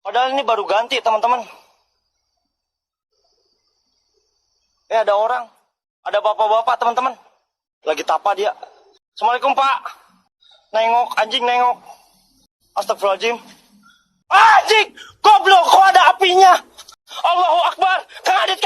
Padahal ini baru ganti, teman-teman. Ada orang. Ada bapak-bapak, teman-teman. Lagi tapa dia. Assalamualaikum, Pak. Nengok, anjing nengok. Astagfirullahaladzim. Anjing! Goblok, kok ada apinya? Allahu Akbar. Kang Adit.